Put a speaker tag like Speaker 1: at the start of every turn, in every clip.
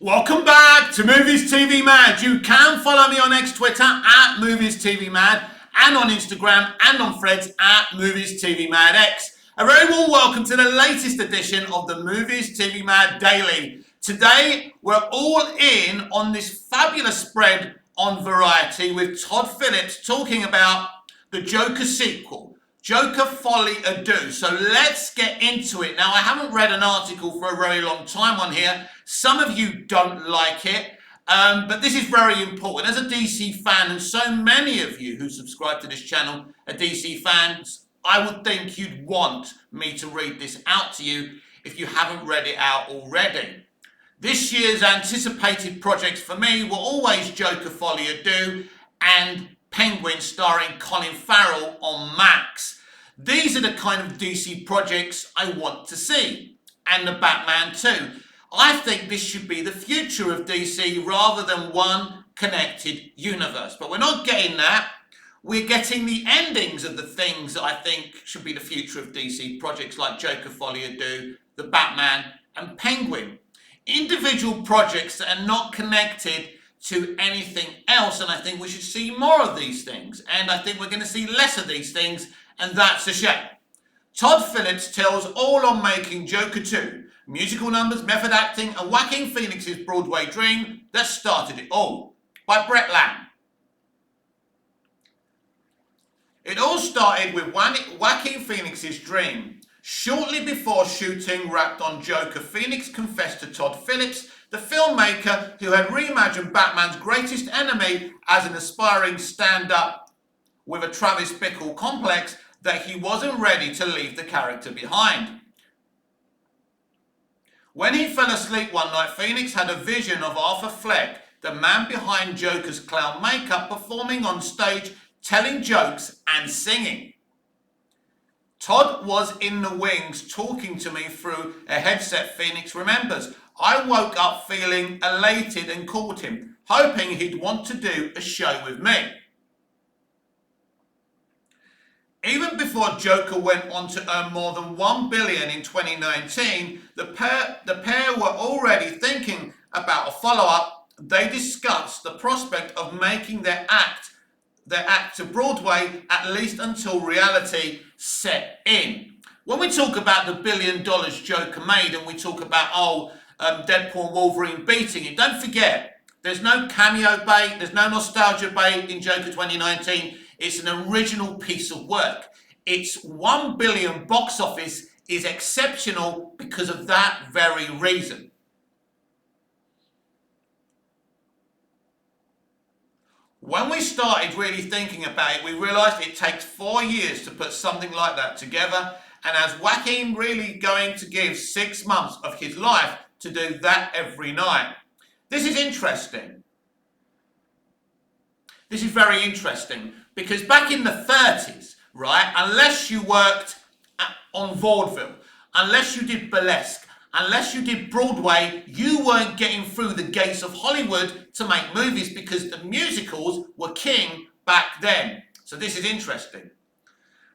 Speaker 1: Welcome back to Movies TV Mad. You can follow me on X Twitter at Movies TV Mad and on Instagram and on Threads at Movies TV Mad X. A very warm welcome to the latest edition of the Movies TV Mad Daily. Today we're all in on this fabulous spread on Variety with Todd Phillips talking about the Joker sequel, Joker Folly Ado. So let's get into it. Now, I haven't read an article for a very long time on here. Some of you don't like it, but this is very important. As a DC fan, and so many of you who subscribe to this channel are DC fans, I would think you'd want me to read this out to you if you haven't read it out already. This year's anticipated projects for me were always Joker Folly Ado and Penguin starring Colin Farrell on Max. These are the kind of DC projects I want to see, and the Batman too. I think this should be the future of DC rather than one connected universe. But we're not getting that. We're getting the endings of the things that I think should be the future of DC projects like Joker Folly Ado, the Batman and Penguin. Individual projects that are not connected to anything else, and I think we should see more of these things. And I think we're going to see less of these things, and that's a shame. Todd Phillips tells all on making Joker 2. Musical numbers, method acting, and Joaquin Phoenix's Broadway dream that started it all, by Brett Lamb. It all started with Joaquin Phoenix's dream. Shortly before shooting wrapped on Joker, Phoenix confessed to Todd Phillips, the filmmaker who had reimagined Batman's greatest enemy as an aspiring stand-up with a Travis Bickle complex, that he wasn't ready to leave the character behind. When he fell asleep one night, Phoenix had a vision of Arthur Fleck, the man behind Joker's clown makeup, performing on stage, telling jokes and singing. Todd was in the wings talking to me through a headset, Phoenix remembers. I woke up feeling elated and called him, hoping he'd want to do a show with me. Even before Joker went on to earn more than $1 billion in 2019, the pair were already thinking about a follow-up. They discussed the prospect of making their act to Broadway, at least until reality set in. When we talk about the $1 billion Joker made, and we talk about Deadpool and Wolverine beating it, don't forget there's no cameo bait, there's no nostalgia bait in Joker 2019. It's an original piece of work. Its $1 billion box office is exceptional because of that very reason. When we started really thinking about it, we realized it takes 4 years to put something like that together, and as Joaquin really going to give 6 months of his life to do that every night. This is interesting. This is very interesting because back in the 30s, right, unless you worked on vaudeville, unless you did burlesque, unless you did Broadway, you weren't getting through the gates of Hollywood to make movies because the musicals were king back then. So this is interesting.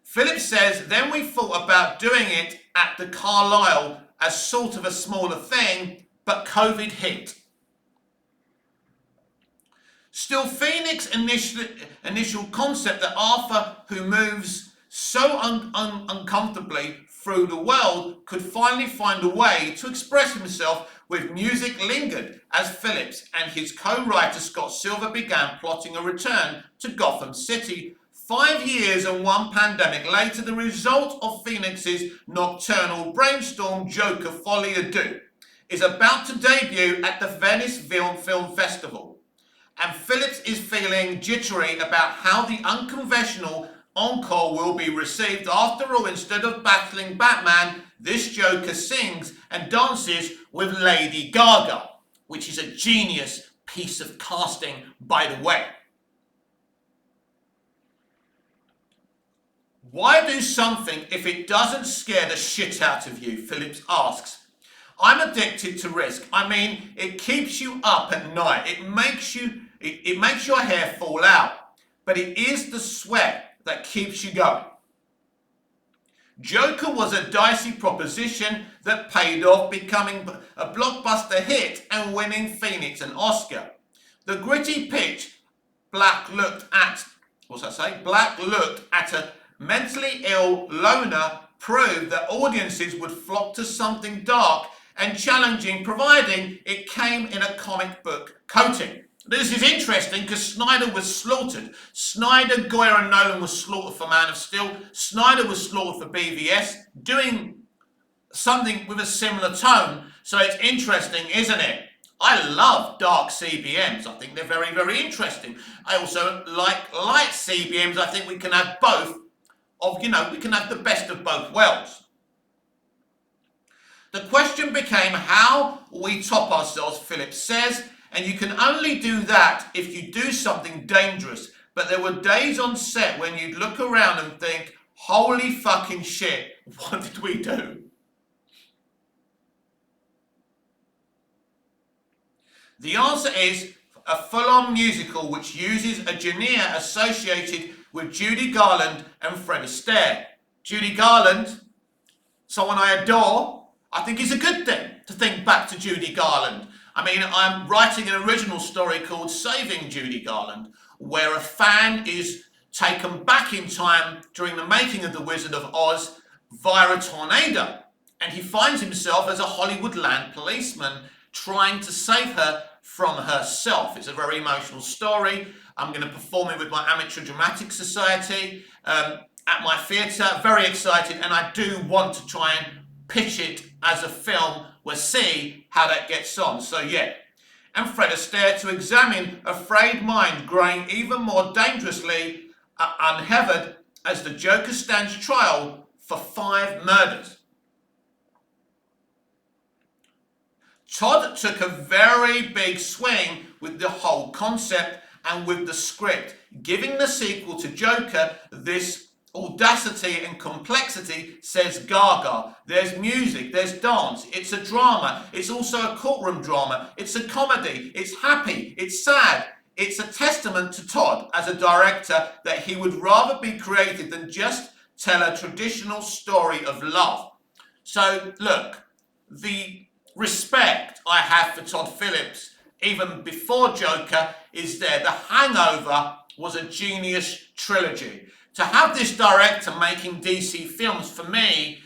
Speaker 1: Phillips says, then we thought about doing it at the Carlisle as sort of a smaller thing, but COVID hit. Still, Phoenix's initial concept that Arthur, who moves so uncomfortably through the world, could finally find a way to express himself with music lingered as Phillips and his co-writer Scott Silver began plotting a return to Gotham City. 5 years and one pandemic later, the result of Phoenix's nocturnal brainstorm, Joker Folly Ado, is about to debut at the Venice Film Festival. And Phillips is feeling jittery about how the unconventional encore will be received. After all, instead of battling Batman, this Joker sings and dances with Lady Gaga, which is a genius piece of casting, by the way. Why do something if it doesn't scare the shit out of you? Phillips asks. I'm addicted to risk. I mean, it keeps you up at night. It makes your hair fall out. But it is the sweat that keeps you going. Joker was a dicey proposition that paid off, becoming a blockbuster hit and winning Phoenix an Oscar. The gritty pitch Black looked at a mentally ill loner proved that audiences would flock to something dark and challenging, providing it came in a comic book coating. This is interesting because Snyder was slaughtered. Snyder, Goyer and Nolan was slaughtered for Man of Steel. Snyder was slaughtered for BVS, doing something with a similar tone. So it's interesting, isn't it? I love dark CBMs. I think they're very, very interesting. I also like light CBMs. I think we can have both we can have the best of both worlds. The question became how we top ourselves, Phillips says, and you can only do that if you do something dangerous. But there were days on set when you'd look around and think, holy fucking shit, what did we do? The answer is a full-on musical which uses a genre associated with Judy Garland and Fred Astaire. Judy Garland, someone I adore. I think it's a good thing to think back to Judy Garland. I mean, I'm writing an original story called Saving Judy Garland, where a fan is taken back in time during the making of The Wizard of Oz via a tornado. And he finds himself as a Hollywood land policeman trying to save her from herself. It's a very emotional story. I'm going to perform it with my Amateur Dramatic Society at my theatre. Very excited, and I do want to try and pitch it as a film. We'll see how that gets on. So yeah. And Fred Astaire to examine a frayed mind growing even more dangerously unhevered as the Joker stands trial for 5 murders. Todd took a very big swing with the whole concept and with the script, giving the sequel to Joker this audacity and complexity, says Gaga. There's music, there's dance, it's a drama, it's also a courtroom drama, it's a comedy, it's happy, it's sad. It's a testament to Todd as a director that he would rather be creative than just tell a traditional story of love. So look, the respect I have for Todd Phillips, even before Joker, is there. The Hangover was a genius trilogy. To have this director making DC films, for me,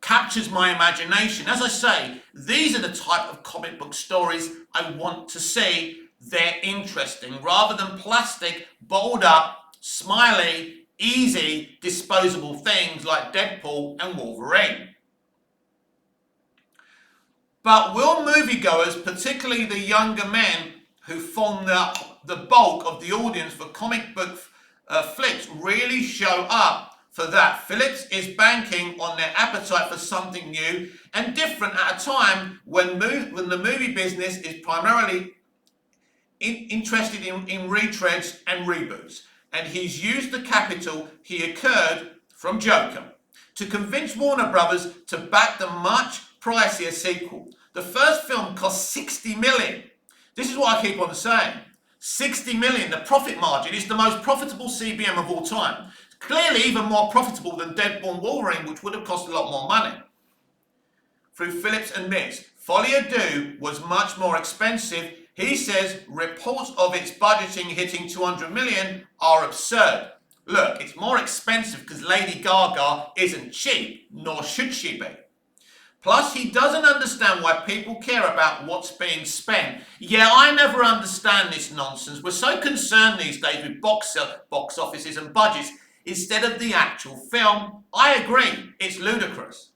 Speaker 1: captures my imagination. As I say, these are the type of comic book stories I want to see. They're interesting, rather than plastic, bottled up, smiley, easy, disposable things like Deadpool and Wolverine. But will moviegoers, particularly the younger men who form the bulk of the audience for comic book flicks, really show up for that? Phillips is banking on their appetite for something new and different at a time when the movie business is primarily interested in retreads and reboots. And he's used the capital he incurred from Joker to convince Warner Brothers to back the much pricier sequel. The first film cost 60 million. This is what I keep on saying. 60 million, the profit margin is the most profitable CBM of all time. Clearly even more profitable than Deadpool and Wolverine, which would have cost a lot more money. Through Phillips admits, Folie à Deux was much more expensive. He says reports of its budgeting hitting 200 million are absurd. Look, it's more expensive because Lady Gaga isn't cheap, nor should she be. Plus, he doesn't understand why people care about what's being spent. Yeah, I never understand this nonsense. We're so concerned these days with box offices and budgets instead of the actual film. I agree, it's ludicrous.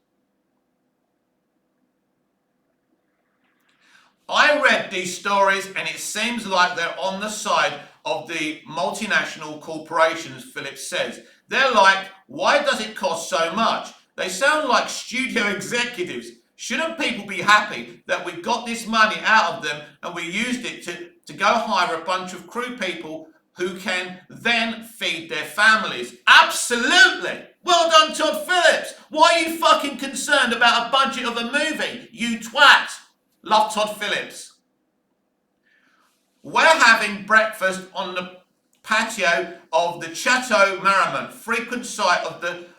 Speaker 1: I read these stories and it seems like they're on the side of the multinational corporations, Phillips says. They're like, why does it cost so much? They sound like studio executives. Shouldn't people be happy that we got this money out of them and we used it to go hire a bunch of crew people who can then feed their families? Absolutely! Well done, Todd Phillips! Why are you fucking concerned about a budget of a movie, you twat? Love Todd Phillips. We're having breakfast on the patio of the Chateau Marmont, frequent site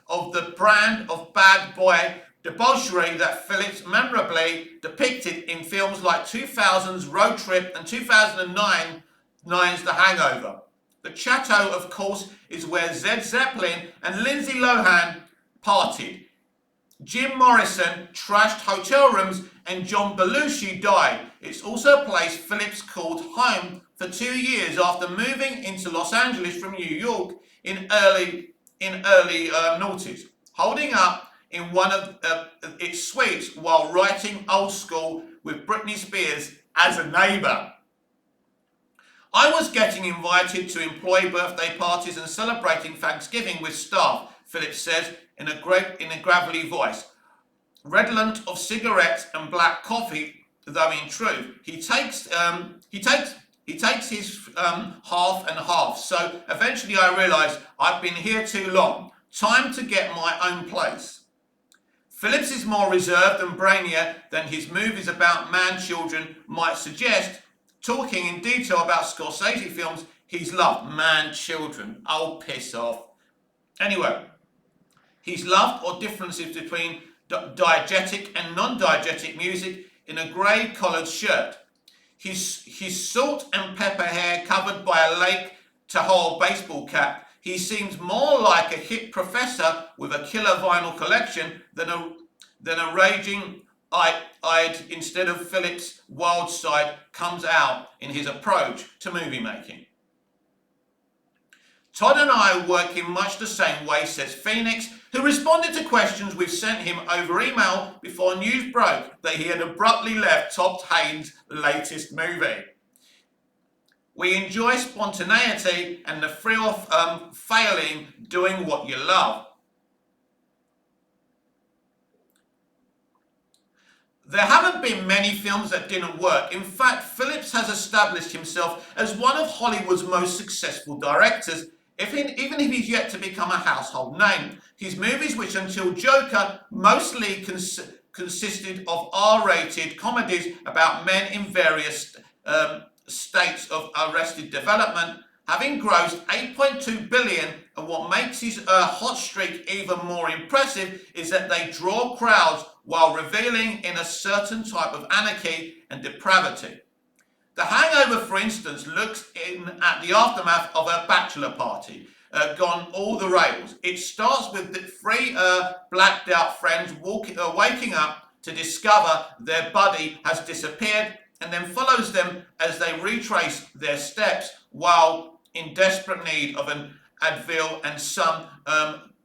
Speaker 1: of the brand of bad boy debauchery that Phillips memorably depicted in films like 2000's Road Trip and 2009's The Hangover. The Chateau, of course, is where Zed Zeppelin and Lindsay Lohan partied. Jim Morrison trashed hotel rooms and John Belushi died. It's also a place Phillips called home for 2 years after moving into Los Angeles from New York in early noughties, holding up in one of its suites while writing Old School with Britney Spears as a neighbor. I was getting invited to employee birthday parties and celebrating Thanksgiving with staff, Phillips says in a gravelly voice, redolent of cigarettes and black coffee, though in truth he takes his half and half. So eventually I realised I've been here too long. Time to get my own place. Phillips is more reserved and brainier than his movies about man-children might suggest, talking in detail about Scorsese films he's loved. Man-children. Oh, piss off. Anyway, he's loved or differences between diegetic and non-diegetic music in a grey collared shirt. His salt and pepper hair covered by a Lake Tahoe baseball cap. He seems more like a hip professor with a killer vinyl collection than a raging eyed instead of Phillips' wild side comes out in his approach to movie making. Todd and I work in much the same way, says Phoenix, who responded to questions we've sent him over email before news broke that he had abruptly left Todd Haynes' latest movie. We enjoy spontaneity and the thrill of failing doing what you love. There haven't been many films that didn't work. In fact, Phillips has established himself as one of Hollywood's most successful directors, even if he's yet to become a household name. His movies, which until Joker mostly consisted of R-rated comedies about men in various states of arrested development, having grossed $8.2 billion, and what makes his hot streak even more impressive is that they draw crowds while revealing in a certain type of anarchy and depravity. The Hangover, for instance, looks in at the aftermath of a bachelor party, gone all the rails. It starts with the three blacked out friends waking up to discover their buddy has disappeared, and then follows them as they retrace their steps while in desperate need of an Advil and some,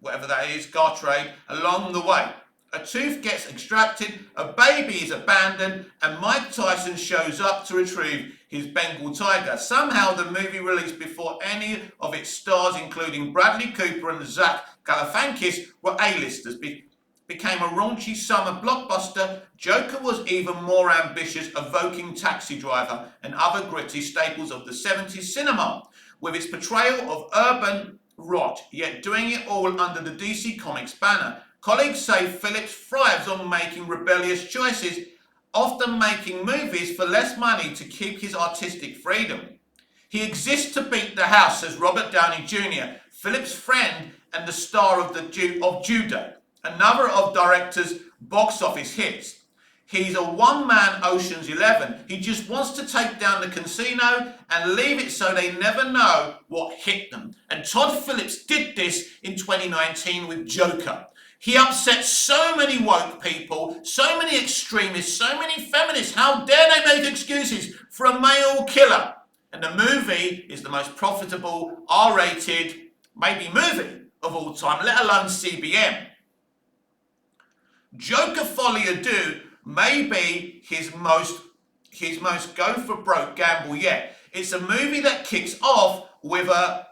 Speaker 1: whatever that is, Gartrade, along the way. A tooth gets extracted, a baby is abandoned, and Mike Tyson shows up to retrieve his Bengal tiger. Somehow the movie, released before any of its stars, including Bradley Cooper and Zach Galifianakis, were A-listers, became a raunchy summer blockbuster. Joker was even more ambitious, evoking Taxi Driver and other gritty staples of the 70s cinema, with its portrayal of urban rot, yet doing it all under the DC Comics banner. Colleagues say Phillips thrives on making rebellious choices, often making movies for less money to keep his artistic freedom. He exists to beat the house, says Robert Downey Jr., Phillips' friend and the star of Judah, another of director's box office hits. He's a one-man Ocean's 11. He just wants to take down the casino and leave it so they never know what hit them. And Todd Phillips did this in 2019 with Joker. He upset so many woke people, so many extremists, so many feminists. How dare they make excuses for a male killer? And the movie is the most profitable R-rated, maybe movie of all time, let alone CBM. Joker Folie à Deux may be his most go for broke gamble yet. It's a movie that kicks off with a,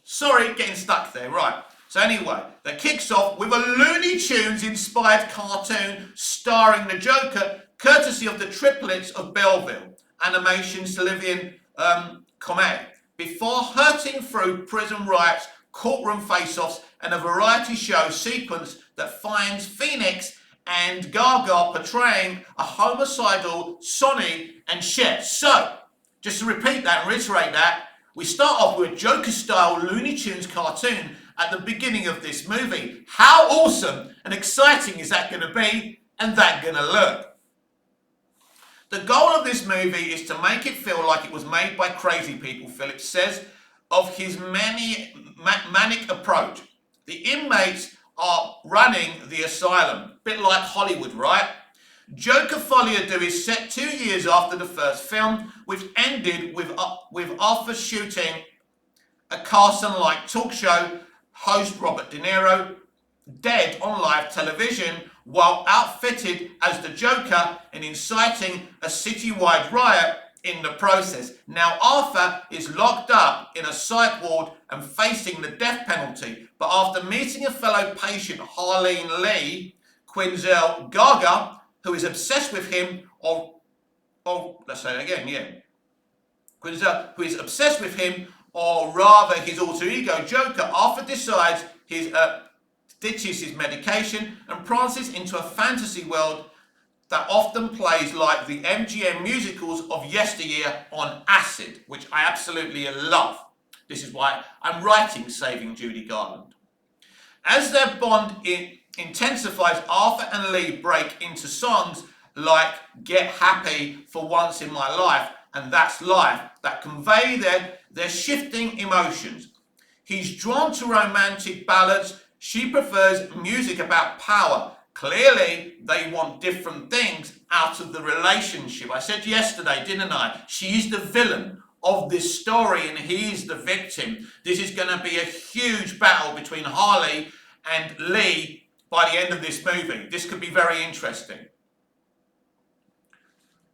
Speaker 1: sorry, getting stuck there, right. So anyway, that kicks off with a Looney Tunes inspired cartoon starring the Joker, courtesy of the triplets of Belleville, animation Sylvian Comet, before hurting through prison riots, courtroom face-offs, and a variety show sequence that finds Phoenix and Gaga portraying a homicidal Sonny and Cher. So, just to repeat that and reiterate that, We start off with a Joker-style Looney Tunes cartoon at the beginning of this movie. How awesome and exciting is that going to be, and that going to look? The goal of this movie is to make it feel like it was made by crazy people, Phillips says, of his manic approach. The inmates are running the asylum, bit like Hollywood, right? Joker Folie à Deux is set 2 years after the first film, which ended with Arthur shooting a Carson-like talk show host Robert De Niro dead on live television while outfitted as the Joker and inciting a citywide riot in the process. Now Arthur is locked up in a psych ward and facing the death penalty, but after meeting a fellow patient, Harleen Lee Quinzel Gaga, who is obsessed with him, let's say it again, yeah. Quinzel, who is obsessed with him, or rather his alter ego Joker, Arthur decides ditches his medication and prances into a fantasy world that often plays like the MGM musicals of yesteryear on acid, which I absolutely love. This is why I'm writing Saving Judy Garland. As their bond intensifies, Arthur and Lee break into songs like Get Happy for Once in My Life and That's Life that convey their shifting emotions. He's drawn to romantic ballads. She prefers music about power. Clearly, they want different things out of the relationship. I said yesterday, didn't I? She's the villain of this story and he's the victim. This is going to be a huge battle between Harley and Lee by the end of this movie. This could be very interesting.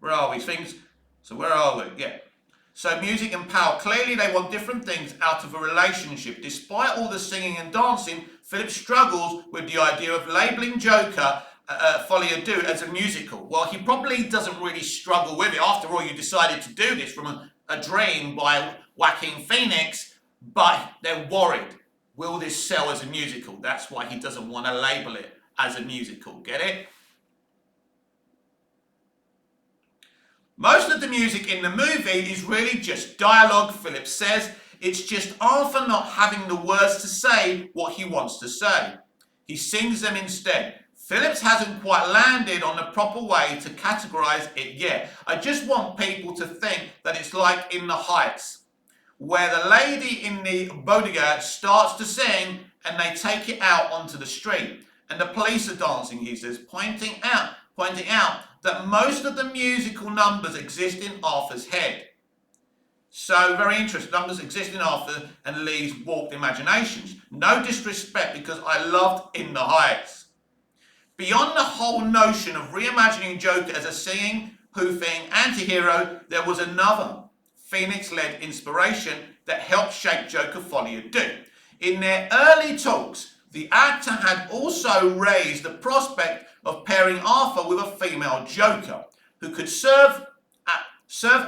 Speaker 1: Where are we? Where are we? Yeah. So music and power. Clearly they want different things out of a relationship. Despite all the singing and dancing, Phillips struggles with the idea of labeling Joker Folie à Deux as a musical. Well, he probably doesn't really struggle with it. After all, you decided to do this from a dream by Joaquin Phoenix, but they're worried. Will this sell as a musical? That's why he doesn't want to label it as a musical. Get it? Most of the music in the movie is really just dialogue, Phillips says. It's just Arthur not having the words to say what he wants to say. He sings them instead. Phillips hasn't quite landed on the proper way to categorize it yet. I just want people to think that it's like In the Heights, where the lady in the bodega starts to sing and they take it out onto the street. And the police are dancing, he says, pointing out that most of the musical numbers exist in Arthur's head. So, very interesting. Numbers exist in Arthur and Lee's warped imaginations. No disrespect, because I loved In the Heights. Beyond the whole notion of reimagining Joker as a singing, hoofing anti-hero, there was another Phoenix-led inspiration that helped shape Joker Folie à Deux. In their early talks, the actor had also raised the prospect of pairing Arthur with a female Joker who could serve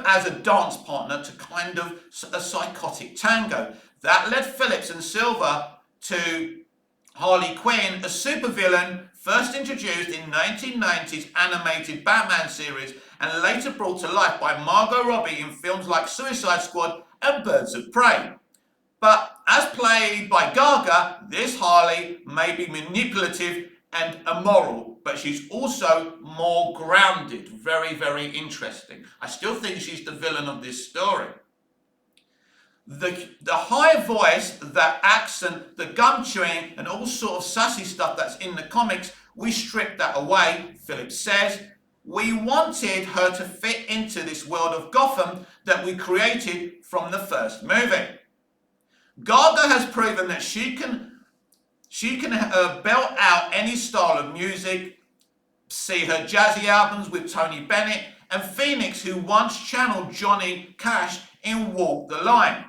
Speaker 1: as a dance partner to kind of a psychotic tango. That led Phillips and Silver to Harley Quinn, a supervillain first introduced in 1990s animated Batman series and later brought to life by Margot Robbie in films like Suicide Squad and Birds of Prey. But as played by Gaga, this Harley may be manipulative and immoral, but she's also more grounded. Very, very interesting. I still think she's the villain of this story. The high voice, that accent, the gum chewing, and all sort of sassy stuff that's in the comics, we stripped that away, Phillips says. We wanted her to fit into this world of Gotham that we created from the first movie. Gaga has proven that she can belt out any style of music. See her jazzy albums with Tony Bennett and Phoenix, who once channeled Johnny Cash in Walk the Line.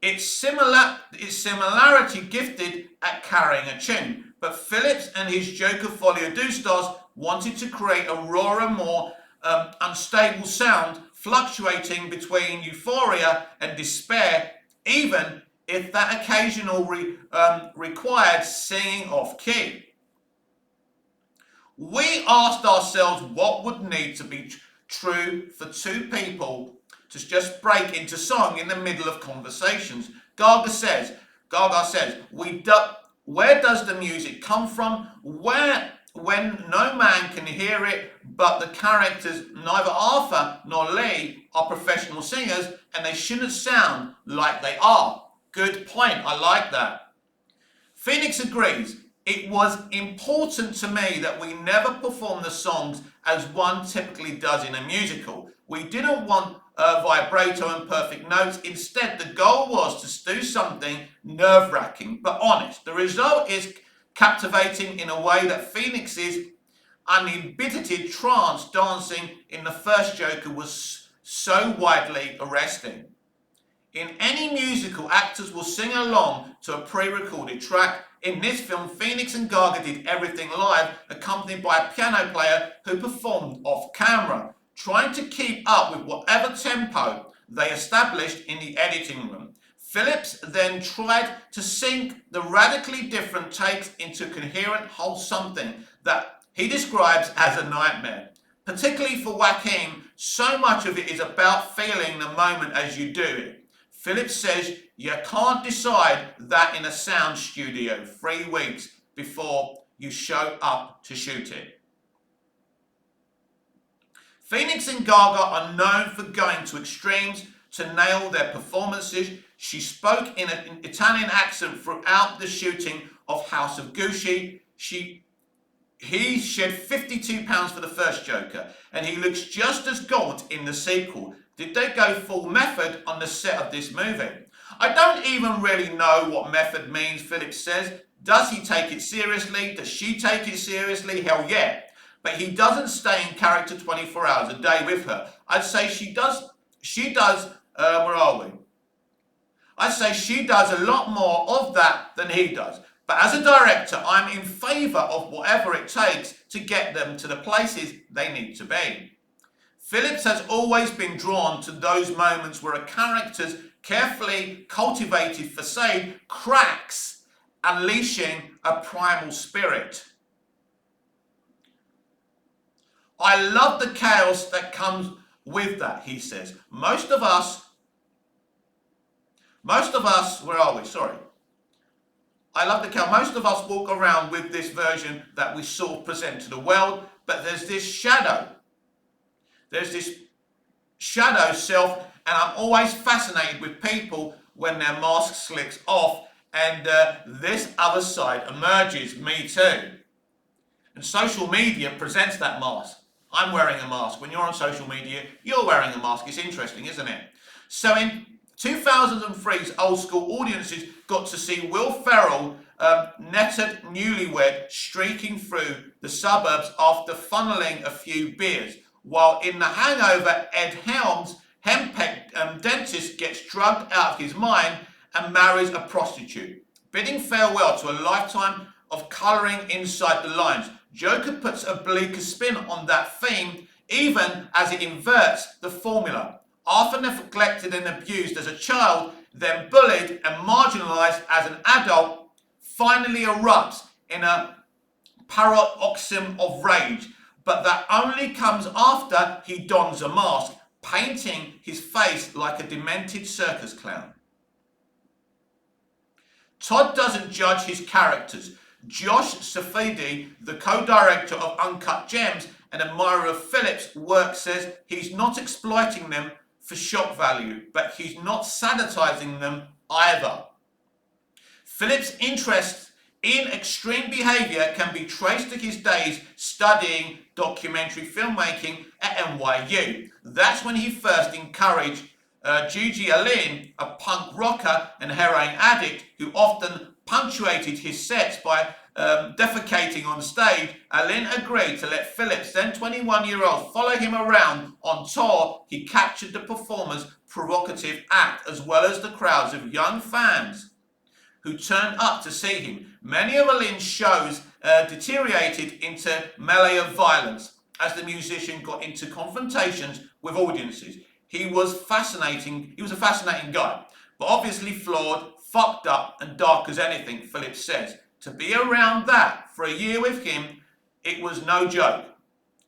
Speaker 1: Its similarity gifted at carrying a tune, but Phillips and his Joker Folie à Deux stars wanted to create a rawer, more unstable sound, fluctuating between euphoria and despair, even if that occasional required singing off key. We asked ourselves what would need to be true for two people to just break into song in the middle of conversations. Gaga says, where does the music come from? When no man can hear it, but the characters, neither Arthur nor Lee, are professional singers, and they shouldn't sound like they are. Good point, I like that. Phoenix agrees. It was important to me that we never perform the songs as one typically does in a musical. We didn't want vibrato and perfect notes. Instead, the goal was to do something nerve-wracking but honest. The result is captivating in a way that Phoenix's uninhibited trance dancing in the first Joker was so widely arresting. In any musical, actors will sing along to a pre-recorded track. In this film, Phoenix and Gaga did everything live, accompanied by a piano player who performed off-camera, trying to keep up with whatever tempo they established in the editing room. Phillips then tried to sync the radically different takes into a coherent whole, something that he describes as a nightmare. Particularly for Joaquin, so much of it is about feeling the moment as you do it. Phillips says you can't decide that in a sound studio 3 weeks before you show up to shoot it. Phoenix and Gaga are known for going to extremes to nail their performances. She spoke in an Italian accent throughout the shooting of House of Gucci. He shed 52 pounds for the first Joker, and he looks just as gaunt in the sequel. Did they go full method on the set of this movie? I don't even really know what method means, Phillips says. Does he take it seriously? Does she take it seriously? Hell yeah. But he doesn't stay in character 24 hours a day with her. I'd say she does, where are we? I'd say she does a lot more of that than he does. But as a director, I'm in favour of whatever it takes to get them to the places they need to be. Phillips has always been drawn to those moments where a character's carefully cultivated facade cracks, unleashing a primal spirit. I love the chaos that comes with that, he says. Most of us, where are we? Sorry. I love the chaos. Most of us walk around with this version that we saw present to the world, but there's this shadow. There's this shadow self, and I'm always fascinated with people when their mask slicks off and this other side emerges. Me too. And social media presents that mask. I'm wearing a mask. When you're on social media, you're wearing a mask. It's interesting, isn't it? So in 2003's old school audiences got to see Will Ferrell, netted newlywed, streaking through the suburbs after funneling a few beers. While in The Hangover, Ed Helms' henpecked dentist gets drugged out of his mind and marries a prostitute, bidding farewell to a lifetime of colouring inside the lines. Joker puts a bleaker spin on that theme, even as it inverts the formula. Often neglected and abused as a child, then bullied and marginalised as an adult, finally erupts in a paroxysm of rage. But that only comes after he dons a mask, painting his face like a demented circus clown. Todd doesn't judge his characters. Josh Safdie, the co-director of Uncut Gems and admirer of Phillips' work, says he's not exploiting them for shock value, but he's not sanitizing them either. Phillips' interest in extreme behavior can be traced to his days studying documentary filmmaking at NYU. That's when he first encouraged Gigi Allen, a punk rocker and heroin addict who often punctuated his sets by defecating on stage. Allen agreed to let Phillips, then 21-year-old, follow him around on tour. He captured the performer's provocative act as well as the crowds of young fans who turned up to see him. Many of Allen's shows deteriorated into melee of violence as the musician got into confrontations with audiences. He was a fascinating guy, but obviously flawed, fucked up and dark as anything, Phillips says. To be around that for a year with him, it was no joke.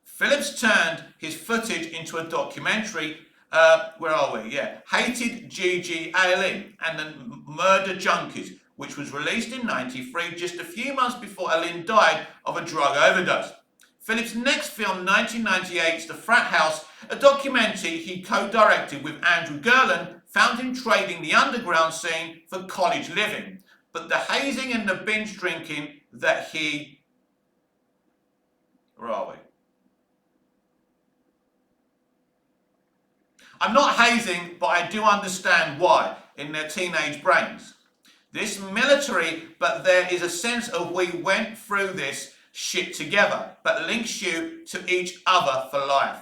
Speaker 1: Phillips turned his footage into a documentary Where are we? Yeah. Hated Gigi Allen and the Murder Junkies, which was released in '93, just a few months before Allen died of a drug overdose. Phillips' next film, 1998's The Frat House, a documentary he co-directed with Andrew Gerland, found him trading the underground scene for college living. But the hazing and the binge drinking that he... Where are we? I'm not hazing, but I do understand why in their teenage brains. This military, but there is a sense of we went through this shit together, but links you to each other for life.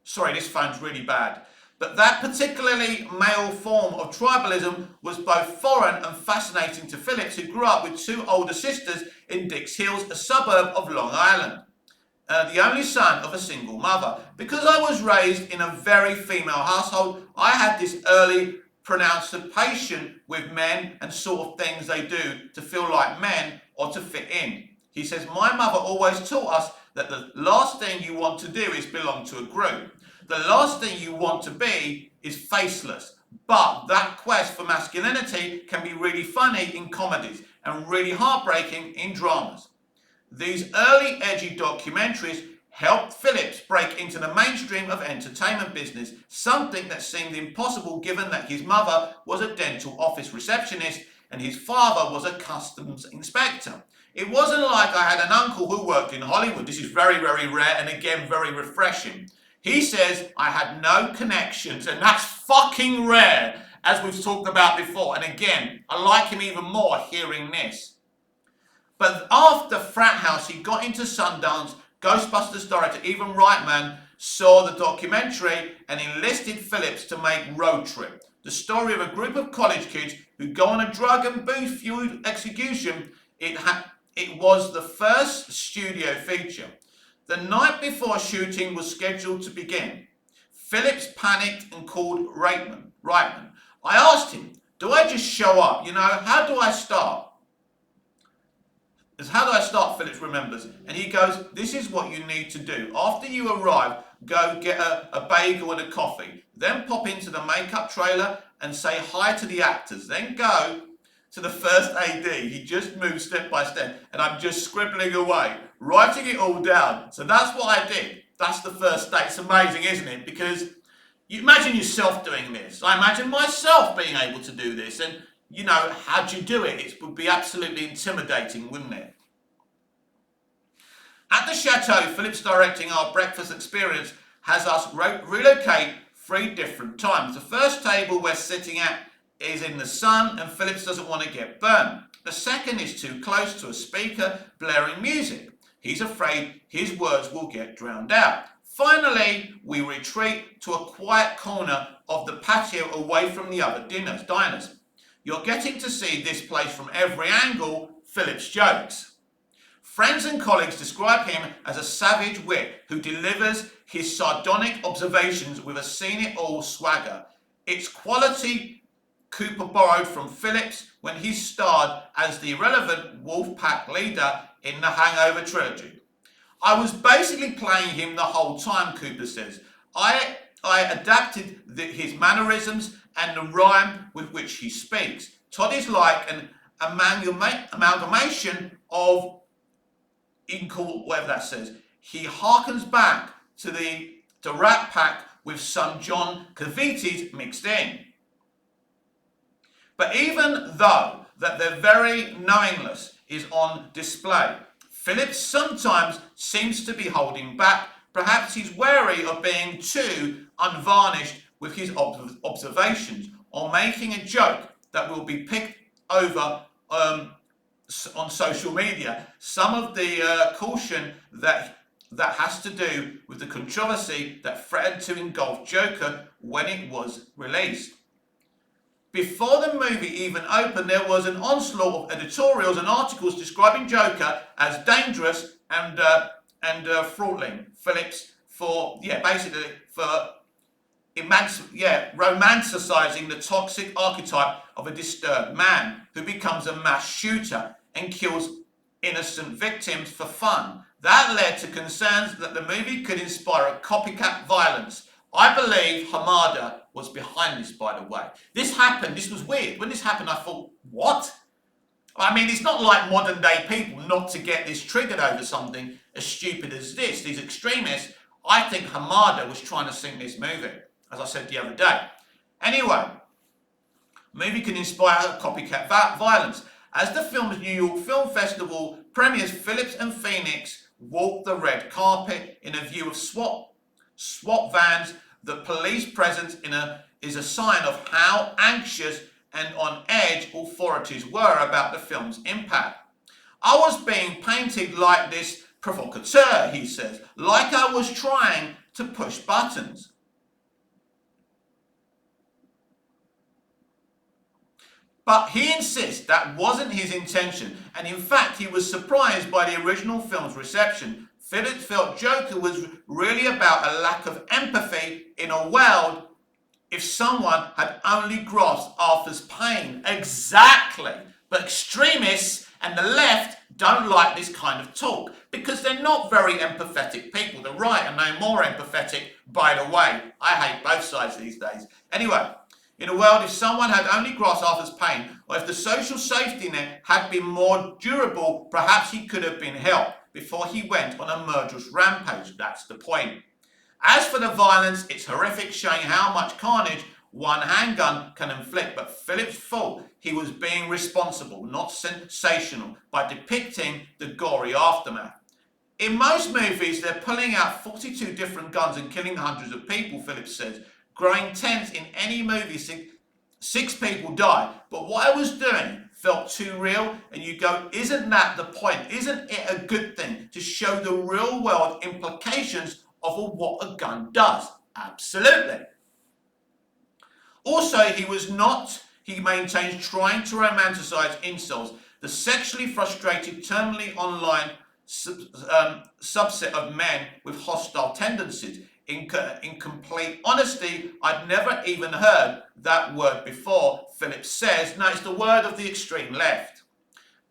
Speaker 1: Sorry, this phone's really bad. But that particularly male form of tribalism was both foreign and fascinating to Phillips, who grew up with two older sisters in Dix Hills, a suburb of Long Island. The only son of a single mother. Because I was raised in a very female household, I had this early pronouncement with men and sort of things they do to feel like men or to fit in. He says, my mother always taught us that the last thing you want to do is belong to a group. The last thing you want to be is faceless. But that quest for masculinity can be really funny in comedies and really heartbreaking in dramas. These early edgy documentaries helped Phillips break into the mainstream of entertainment business, something that seemed impossible given that his mother was a dental office receptionist and his father was a customs inspector. It wasn't like I had an uncle who worked in Hollywood. This is very, very rare and again very refreshing. He says I had no connections, and that's fucking rare, as we've talked about before. And again, I like him even more hearing this. But after Frat House, he got into Sundance. Ghostbusters director Ivan Reitman saw the documentary and enlisted Phillips to make Road Trip, the story of a group of college kids who go on a drug and booze-fueled execution. It was the first studio feature. The night before shooting was scheduled to begin, Phillips panicked and called Reitman. I asked him, do I just show up? How do I start? How do I start, Phillips remembers. And he goes, this is what you need to do. After you arrive, go get a bagel and a coffee. Then pop into the makeup trailer and say hi to the actors. Then go to the first AD. He just moves step by step. And I'm just scribbling away, writing it all down. So that's what I did. That's the first day. It's amazing, isn't it? Because you imagine yourself doing this. I imagine myself being able to do this. And how'd you do it? It would be absolutely intimidating, wouldn't it? At the Chateau, Phillips directing our breakfast experience has us relocate 3 different times. The first table we're sitting at is in the sun and Phillips doesn't want to get burned. The second is too close to a speaker blaring music. He's afraid his words will get drowned out. Finally, we retreat to a quiet corner of the patio away from the other diners. You're getting to see this place from every angle, Phillips jokes. Friends and colleagues describe him as a savage wit who delivers his sardonic observations with a seen-it-all swagger. It's quality Cooper borrowed from Phillips when he starred as the irrelevant Wolfpack leader in the Hangover trilogy. I was basically playing him the whole time, Cooper says. I adapted his mannerisms and the rhyme with which he speaks. Todd is like an amalgamation of whatever that says. He harkens back to the Rat Pack with some John Cavites mixed in. But even though that their very knowingness is on display, Phillips sometimes seems to be holding back. Perhaps he's wary of being too unvarnished with his observations or making a joke that will be picked over on social media. Some of the caution that has to do with the controversy that threatened to engulf Joker when it was released. Before the movie even opened, there was an onslaught of editorials and articles describing Joker as dangerous and throttling Phillips for romanticizing the toxic archetype of a disturbed man who becomes a mass shooter and kills innocent victims for fun. That led to concerns that the movie could inspire a copycat violence. I believe Hamada was behind this, by the way. This happened, this was weird. When this happened, I thought, what? I mean, it's not like modern day people not to get this triggered over something as stupid as this. These extremists, I think Hamada was trying to sink this movie, as I said the other day. Anyway, movie can inspire copycat violence. As the film's New York Film Festival premieres, Phillips and Phoenix walk the red carpet in a view of SWAT vans. The police presence is a sign of how anxious and on edge authorities were about the film's impact. I was being painted like this provocateur, he says, like I was trying to push buttons. But he insists that wasn't his intention, and in fact he was surprised by the original film's reception. Phillips felt Joker was really about a lack of empathy in a world if someone had only grasped Arthur's pain. Exactly. But extremists and the left don't like this kind of talk because they're not very empathetic people. The right are no more empathetic, by the way. I hate both sides these days. Anyway, in a world if someone had only grasped Arthur's pain, or if the social safety net had been more durable, perhaps he could have been helped before he went on a murderous rampage. That's the point. As for the violence, it's horrific, showing how much carnage one handgun can inflict, but Phillips thought he was being responsible, not sensational, by depicting the gory aftermath. In most movies, they're pulling out 42 different guns and killing hundreds of people, Phillips says. Growing tense in any movie, six people die. But what I was doing felt too real, and you go, isn't that the point? Isn't it a good thing to show the real world implications of what a gun does? Absolutely. Also, he maintains, trying to romanticize incels, the sexually frustrated, terminally online subset of men with hostile tendencies. In complete honesty, I'd never even heard that word before, Phillips says. No, it's the word of the extreme left.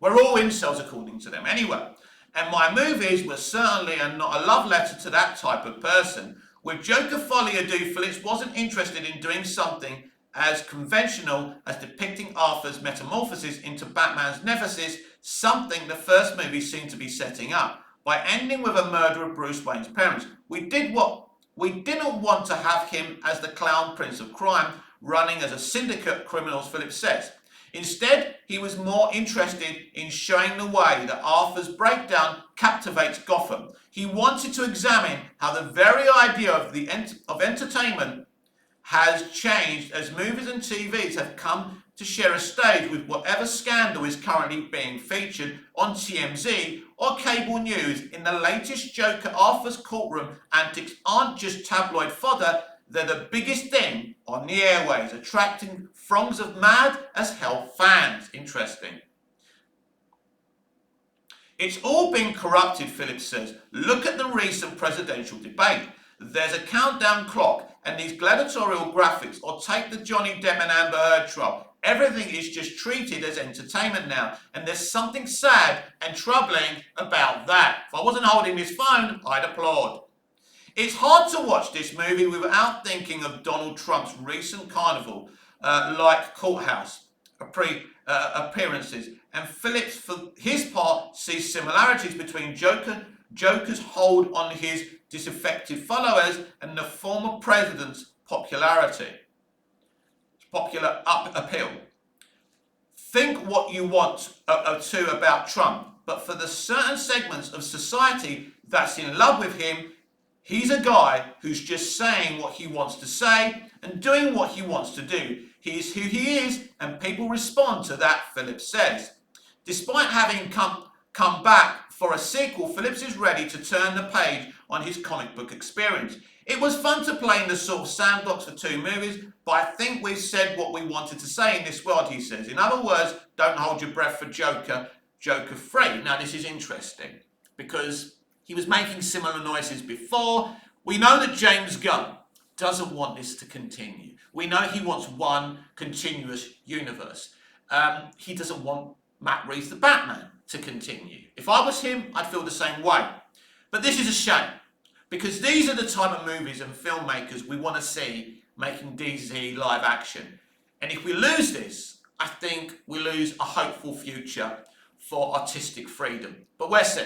Speaker 1: We're all incels according to them anyway. And my movies were certainly not a love letter to that type of person. With Joker Folly Ado, Phillips wasn't interested in doing something as conventional as depicting Arthur's metamorphosis into Batman's nemesis, something the first movie seemed to be setting up. By ending with a murder of Bruce Wayne's parents, we didn't want to have him as the clown prince of crime, running as a syndicate of criminals, Phillips says. Instead, he was more interested in showing the way that Arthur's breakdown captivates Gotham. He wanted to examine how the very idea of entertainment has changed as movies and TVs have come to share a stage with whatever scandal is currently being featured on TMZ or cable news. In the latest Joker, Arthur's courtroom antics aren't just tabloid fodder, they're the biggest thing on the airways, attracting throngs of mad as hell fans. Interesting. It's all been corrupted, Phillips says. Look at the recent presidential debate. There's a countdown clock and these gladiatorial graphics, or take the Johnny Depp and Amber Heard trial. Everything is just treated as entertainment now, and there's something sad and troubling about that. If I wasn't holding this phone, I'd applaud. It's hard to watch this movie without thinking of Donald Trump's recent carnival, like courthouse appearances, and Phillips, for his part, sees similarities between Joker's hold on his disaffected followers and the former president's popular appeal. Think what you want to about Trump, but for the certain segments of society that's in love with him, he's a guy who's just saying what he wants to say and doing what he wants to do. He is who he is, and people respond to that, Phillips says. Despite having come back for a sequel, Phillips is ready to turn the page on his comic book experience. It was fun to play in the sort of sandbox for two movies, but I think we've said what we wanted to say in this world, he says. In other words, don't hold your breath for Joker 3. Now, this is interesting because he was making similar noises before. We know that James Gunn doesn't want this to continue. We know he wants one continuous universe. He doesn't want Matt Reeves the Batman to continue. If I was him, I'd feel the same way. But this is a shame, because these are the type of movies and filmmakers we want to see making DC live action. And if we lose this, I think we lose a hopeful future for artistic freedom. But we'll see.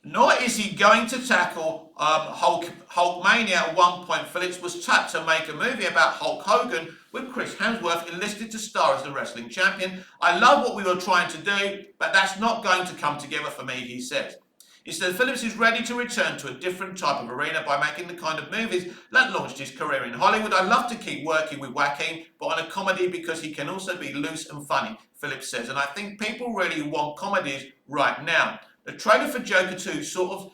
Speaker 1: Nor is he going to tackle Hulkmania. At one point, Phillips was tapped to make a movie about Hulk Hogan with Chris Hemsworth enlisted to star as the wrestling champion. I love what we were trying to do, but that's not going to come together for me, he said. Instead, Phillips is ready to return to a different type of arena by making the kind of movies that launched his career in Hollywood. I love to keep working with Joaquin, but on a comedy because he can also be loose and funny, Phillips says. And I think people really want comedies right now. The trailer for Joker 2 sort of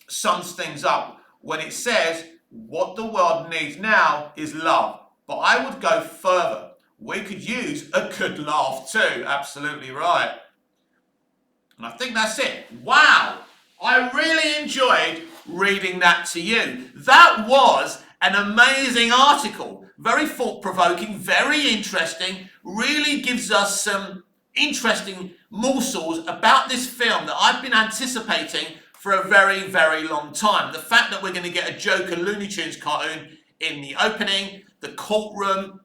Speaker 1: sums things up when it says what the world needs now is love. But I would go further. We could use a good laugh too. Absolutely right. And I think that's it. Wow. I really enjoyed reading that to you. That was an amazing article. Very thought-provoking, very interesting. Really gives us some interesting morsels about this film that I've been anticipating for a very, very long time. The fact that we're going to get a Joker Looney Tunes cartoon in the opening, the courtroom,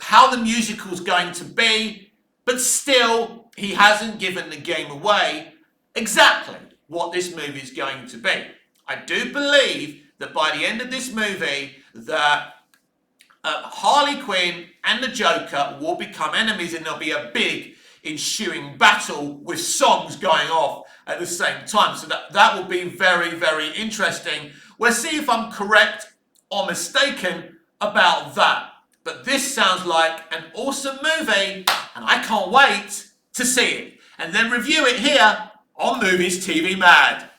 Speaker 1: how the musical's going to be, but still, he hasn't given the game away exactly what this movie is going to be. I do believe that by the end of this movie, that Harley Quinn and the Joker will become enemies, and there'll be a big ensuing battle with songs going off at the same time. So that will be very, very interesting. We'll see if I'm correct or mistaken about that. But this sounds like an awesome movie, and I can't wait to see it and then review it here on Movies TV Mad.